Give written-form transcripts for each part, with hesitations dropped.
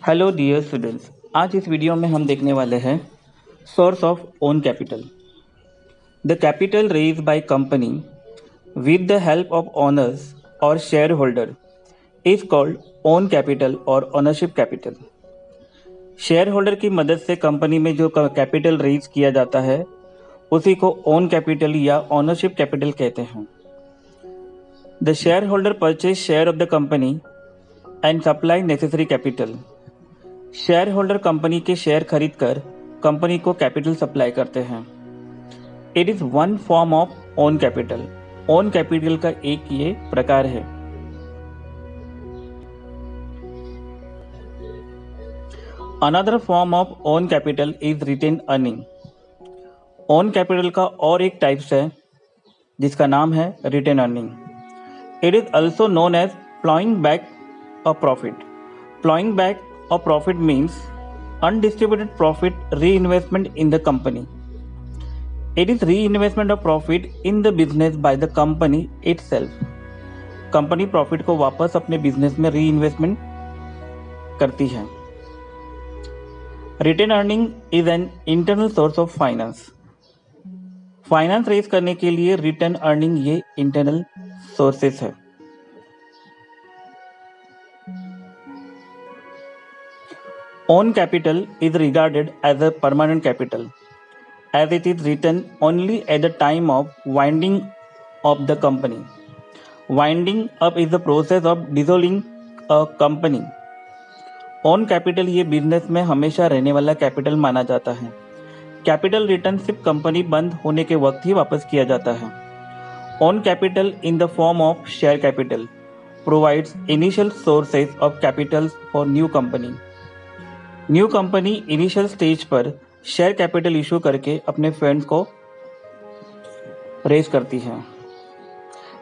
Hello dear students. आज इस video में हम देखने वाले हैं source of own capital. The capital raise by company with the help of owners और shareholder is called own capital और ओनरशिप कैपिटल। शेयर होल्डर की मदद से कंपनी में जो कैपिटल रेज किया जाता है उसी को ओन कैपिटल या ओनरशिप कैपिटल कहते हैं। The share holder purchase share of the company and supply necessary capital. Share holder company के शेयर खरीदकर कंपनी को कैपिटल सप्लाई करते हैं। It is one form of own capital. Own capital का एक ये प्रकार है। Another form of own capital is retain earning. Own capital का और एक टाइप्स है जिसका नाम है retain earning. It is also known as ploughing back a profit. Ploughing back or profit means undistributed profit reinvestment in the company. It is reinvestment of profit in the business by the company itself. Company profit को वापस अपने business में reinvestment करती है। Retain earning is an internal source of finance. Finance raise करने के लिए retain earning ये इंटरनल सोर्सेस है। Own capital is regarded as a permanent capital, as it is written only at the time of winding up the company. Winding up is the process of dissolving a company. Own capital ये business में हमेशा रहने वाला capital माना जाता है। Capital return सिर्फ company बंद होने के वक्त ही वापस किया जाता है। Own capital in the form of share capital provides initial sources of capital for new company. New company initial stage पर शेयर कैपिटल इशू करके अपने फंड्स को रेज करती है।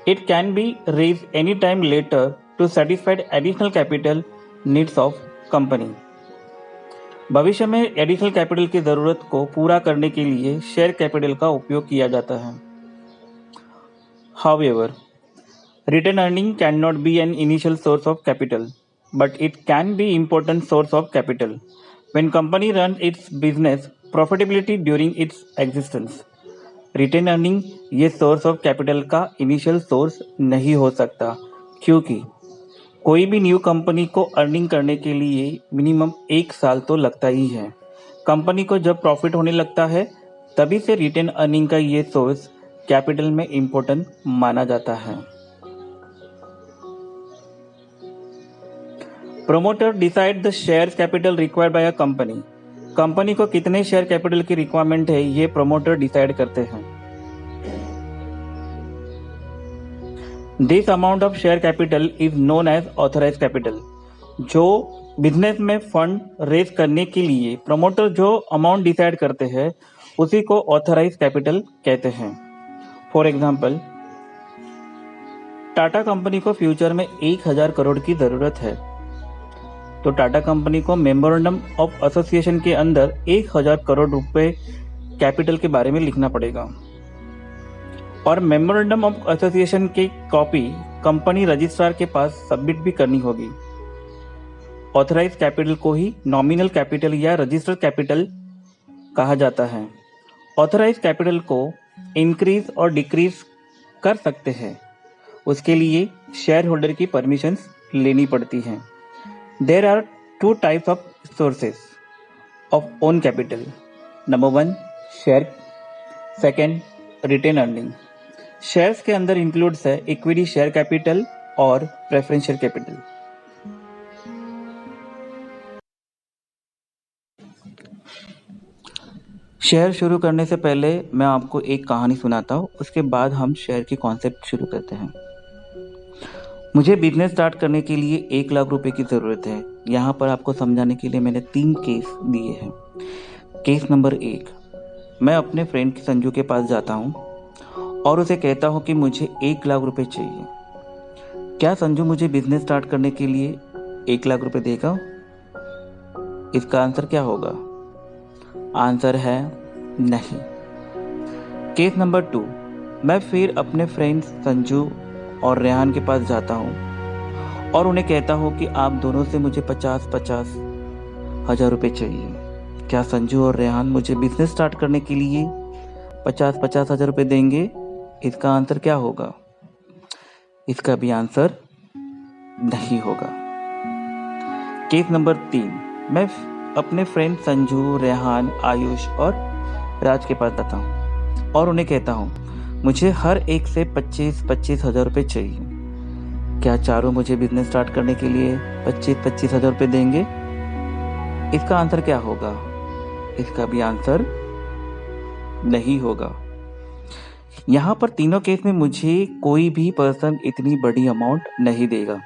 It can be raise any time later to satisfied additional capital needs of company. भविष्य में additional capital की जरूरत को पूरा करने के लिए शेयर कैपिटल का उपयोग किया जाता है। However, retain earning can not be an initial source of capital, but it can be important source of capital when company runs its business profitability during its existence. Retain earning ये source of capital का initial source नहीं हो सकता, क्योंकि कोई भी new company को earning करने के लिए मिनिमम 1 साल तो लगता ही है। कंपनी को जब प्रॉफिट होने लगता है तभी से रिटेन अर्निंग का ये सोर्स कैपिटल में इम्पोर्टेंट माना जाता है। Promoter decide the share capital required by a company. Company को कितने शेयर कैपिटल की रिक्वायरमेंट है ये प्रोमोटर डिसाइड करते हैं। This amount of share capital is known as authorise capital. जो बिजनेस में फंड रेज करने के लिए प्रोमोटर जो अमाउंट डिसाइड करते हैं उसी को ऑथराइज कैपिटल कहते हैं। फॉर एग्जाम्पल, टाटा कंपनी को फ्यूचर में 1000 करोड़ की जरूरत है, तो टाटा कंपनी को मेमोरेंडम ऑफ एसोसिएशन के अंदर 1000 करोड़ रुपए कैपिटल के बारे में लिखना पड़ेगा और मेमोरेंडम ऑफ एसोसिएशन की कॉपी कंपनी रजिस्ट्रार के पास सबमिट भी करनी होगी। ऑथराइज कैपिटल को ही नॉमिनल कैपिटल या रजिस्टर्ड कैपिटल कहा जाता है। ऑथराइज कैपिटल को इंक्रीज और डिक्रीज कर सकते हैं, उसके लिए शेयर होल्डर की परमिशंस लेनी पड़ती हैं। There are 2 types of sources of own capital. Number 1, share. Second, retain earning. Shares के अंदर इंक्लूड्स है इक्विटी शेयर कैपिटल और प्रेफरेंशियल कैपिटल। शेयर शुरू करने से पहले मैं आपको एक कहानी सुनाता हूँ, उसके बाद हम शेयर की कॉन्सेप्ट शुरू करते हैं। मुझे बिजनेस स्टार्ट करने के लिए 1 लाख रुपए की ज़रूरत है। यहाँ पर आपको समझाने के लिए मैंने 3 केस दिए हैं। केस नंबर 1, मैं अपने फ्रेंड संजू के पास जाता हूँ और उसे कहता हूँ कि मुझे 1 लाख रुपए चाहिए। क्या संजू मुझे बिजनेस स्टार्ट करने के लिए 1 लाख रुपए देगा? इसका आंसर क्या होगा? आंसर है नहीं। केस नंबर 2, मैं फिर अपने फ्रेंड्स संजू और रेहान के पास जाता हूँ और उन्हें कहता हूँ कि आप दोनों से मुझे 50-50 1000 रुपये चाहिए। क्या संजू और रेहान मुझे बिजनेस स्टार्ट करने के लिए 50-50 हज़ार रुपये देंगे? इसका आंसर क्या होगा? इसका भी आंसर नहीं होगा। केस नंबर 3, मैं अपने फ्रेंड संजू, रेहान, आयुष और राज के पास जाता हूँ और उन्हें कहता हूँ मुझे हर एक से 25-25 हज़ार रुपये चाहिए। क्या चारों मुझे बिजनेस स्टार्ट करने के लिए 25-25 हज़ार रुपये देंगे? इसका आंसर क्या होगा? इसका भी आंसर नहीं होगा। यहाँ पर तीनों केस में मुझे कोई भी पर्सन इतनी बड़ी अमाउंट नहीं देगा।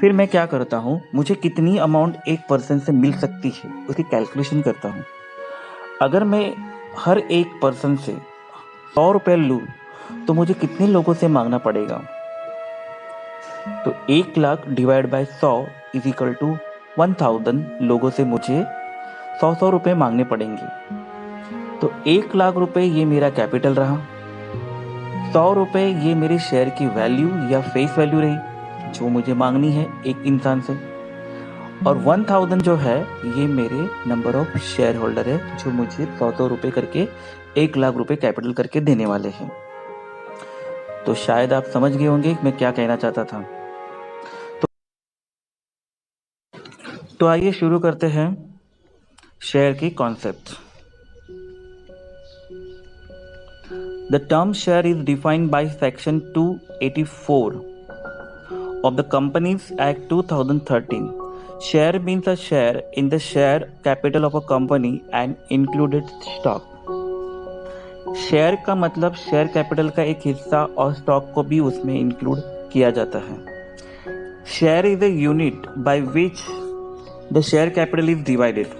फिर मैं क्या करता हूँ, मुझे कितनी अमाउंट एक पर्सन से मिल सकती है उसकी कैलकुलेशन करता हूँ। अगर मैं हर एक पर्सन से 100 रुपये लूँ तो मुझे कितने लोगों से मांगना पड़ेगा? तो 1 lakh divide by 100 is equal to 1000 लोगों से मुझे 100 रुपये मांगने पड़ेंगे। तो 1 लाख रुपए ये मेरा कैपिटल रहा, 100 रुपये ये मेरे शेयर की वैल्यू या फेस वैल्यू रही जो मुझे मांगनी है एक इंसान से, और 1000 जो है ये मेरे नंबर ऑफ शेयर होल्डर है जो मुझे 100 रुपये करके 1 लाख रुपए कैपिटल करके देने वाले हैं। तो शायद आप समझ गए होंगे मैं क्या कहना चाहता था। तो आइए शुरू करते हैं शेयर की concept. The term share is defined by Section 284 of the Companies Act 2013. Share means a share in the share capital of a company and included stock. Share का मतलब शेयर कैपिटल का एक हिस्सा और स्टॉक को भी उसमें इंक्लूड किया जाता है। Share is a unit by which the share capital is divided.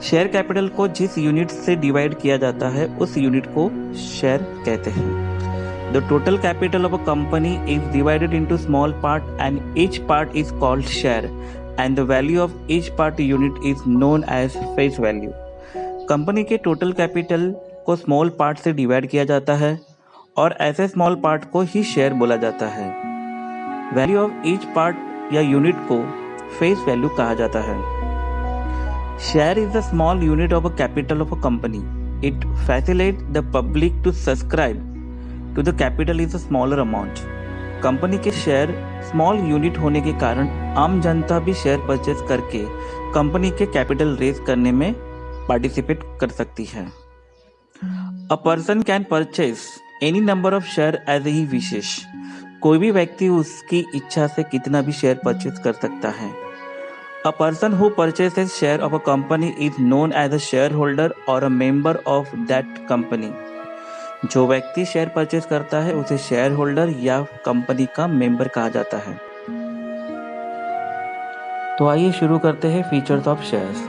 Share capital को जिस यूनिट से डिवाइड किया जाता है उस यूनिट को शेयर कहते हैं। The total capital of a company is divided into small part and each part is called share and the value of each part unit is known as face value. Company के total capital को small part से divide किया जाता है और ऐसे small part को ही share बोला जाता है। वैल्यू ऑफ ईच पार्ट या यूनिट को फेस वैल्यू कहा जाता है। Share is a small unit of a capital of a company. It facilitates the public to subscribe to the capital is a smaller amount. Company के share small unit होने के कारण आम जनता भी शेयर परचेज करके कंपनी के capital raise करने में पार्टिसिपेट कर सकती है। A person can purchase any number of share as he wishes. कोई भी व्यक्ति उसकी इच्छा से कितना भी शेयर परचेज कर सकता है। A person who purchases share of a company is known as a shareholder or a member of that company. जो व्यक्ति शेयर परचेज करता है उसे शेयर होल्डर या कंपनी का मेंबर कहा जाता है। तो आइए शुरू करते हैं features of shares.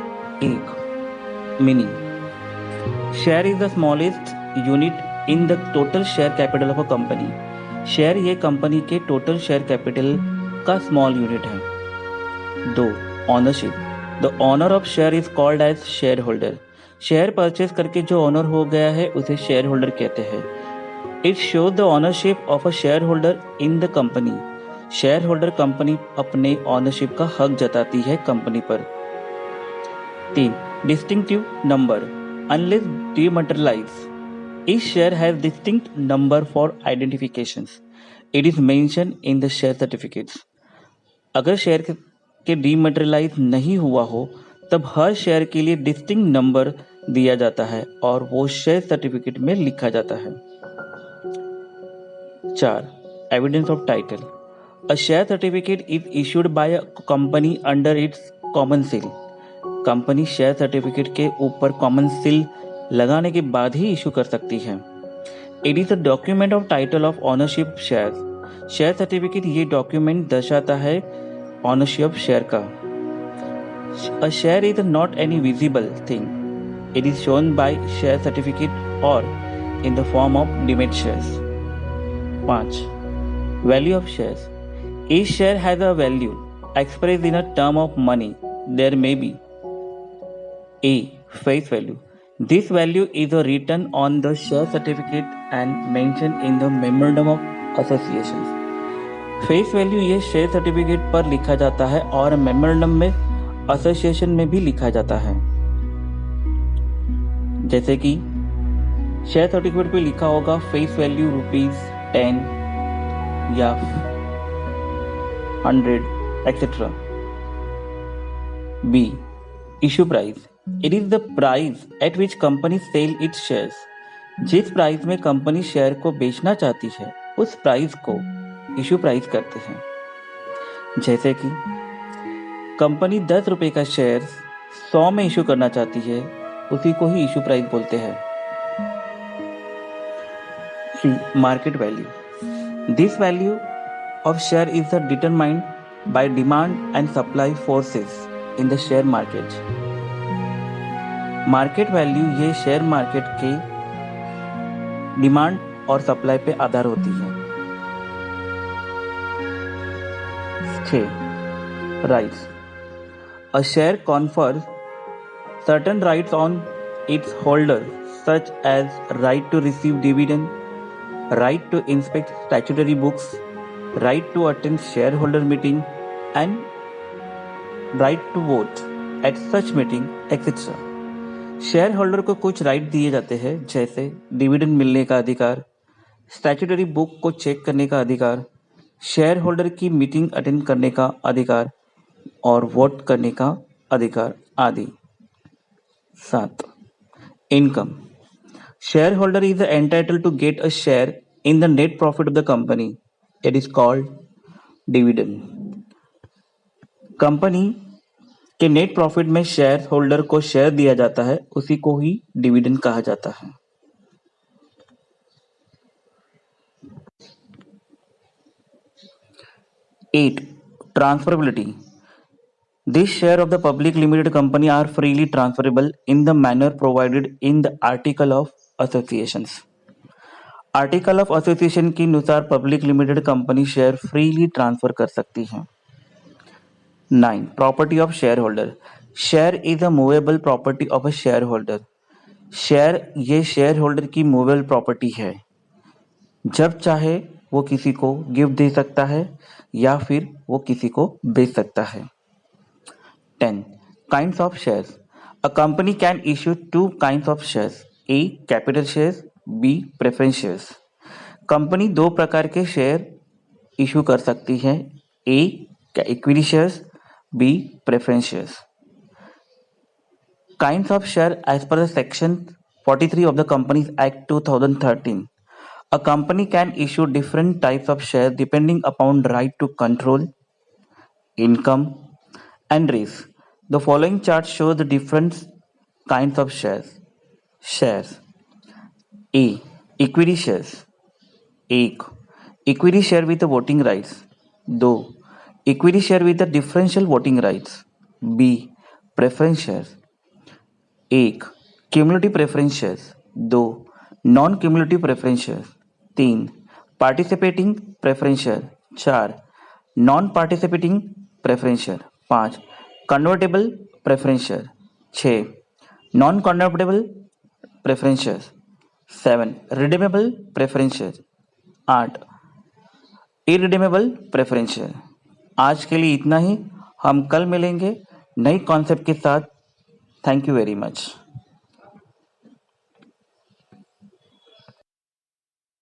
1. Meaning. Share is the smallest unit in the total share capital of a company. Share ये कंपनी के टोटल शेयर कैपिटल का स्मॉल यूनिट है। 2. Ownership. The owner of share is called as share holder. Share purchase करके जो honour हो गया है उसे शेयर होल्डर कहते हैं। It shows the ownership of a share holder in the company. Share holder company अपने ऑनरशिप का हक जताती है कंपनी पर। 3. Distinctive number. Unless dematerialise each share has distinct number for identification. It is mention in the share certificates. अगर share के dematerialise नहीं हुआ हो तब हर शेयर के लिए डिस्टिंक्ट नंबर दिया जाता है और वो शेयर सर्टिफिकेट में लिखा जाता है। 4. Evidence of title. A share certificate is issued by a company under its common seal. Company share certificate के ऊपर कॉमन सील लगाने के बाद ही इशू कर सकती है। It is a document of title of ownership share. Share certificate ये document दर्शाता है ऑनरशिप शेयर का। A share is not any visible thing. It is shown by share certificate or in the form of demat shares. 5. Value of shares. Each share has a value expressed in a term of money. There may be A. Face value. This value is written on the share certificate and mentioned in the memorandum of association. Face value ये share certificate पर लिखा जाता है और memorandum में association में भी लिखा जाता है, जैसे कि शेयर सर्टिफिकेट पे लिखा होगा फेस वैल्यू ₹10 या 100 etc. B. Issue price. It is the price at which company sell its shares. जिस प्राइस में कंपनी शेयर को बेचना चाहती है उस प्राइस को इशू प्राइस कहते हैं। जैसे कि कंपनी 10 रुपए का शेयर 100 में इशू करना चाहती है, उसी को ही इशू प्राइस बोलते हैं। C. Market value. This value of share is determined by demand and supply forces in the share market. Market value ये शेयर मार्केट के डिमांड और सप्लाई पे आधार होती है। 6. Rights. A share confers certain rights on its holder, such as right to receive dividend, right to inspect statutory books, right to attend shareholder meeting, and right to vote at such meeting, etc. Share holder को कुछ right दिए जाते हैं, जैसे dividend मिलने का अधिकार, statutory book को चेक करने का अधिकार, शेयर होल्डर की मीटिंग अटेंड करने का अधिकार और वोट करने का अधिकार आदि। 7. Income. Shareholder is entitled to get a share in the net profit of the company. It is called dividend. Company के नेट प्रॉफिट में शेयर होल्डर को शेयर दिया जाता है, उसी को ही डिविडेंड कहा जाता है। 8. Transferability. This share of the public limited company are freely transferable in the manner provided in the Article of Associations. Article of association के अनुसार public limited company share freely transfer कर सकती है। 9. Property of shareholder. Share is a movable property of a shareholder. Share ये share holder की movable property है, जब चाहे वो किसी को गिफ्ट दे सकता है या फिर वो किसी को बेच सकता है। 10. Kinds of shares. A company can issue 2 kinds of shares. A. Capital shares. B. Preference shares. Company 2 प्रकार के शेयर इशू कर सकती है। A. Equity shares. B. Preference shares. Kinds of share as per the section 43 of the Companies Act 2013. A company can issue different types of shares depending upon right to control, income, and risk. The following chart shows the different kinds of shares. Shares. A. Equity shares. 1. Equity share with the voting rights. 2. Equity share with the differential voting rights. B. Preference shares. 1. Cumulative preference shares. 2. Non-cumulative preference shares. 3. Participating preference share. 4. Non-participating preference share. 5. Convertible preference share. 6. Non-convertible preference shares. 7. Redeemable preference share. 8. Irredeemable preference share. आज के लिए इतना ही, हम कल मिलेंगे नई concept के साथ। Thank you very much.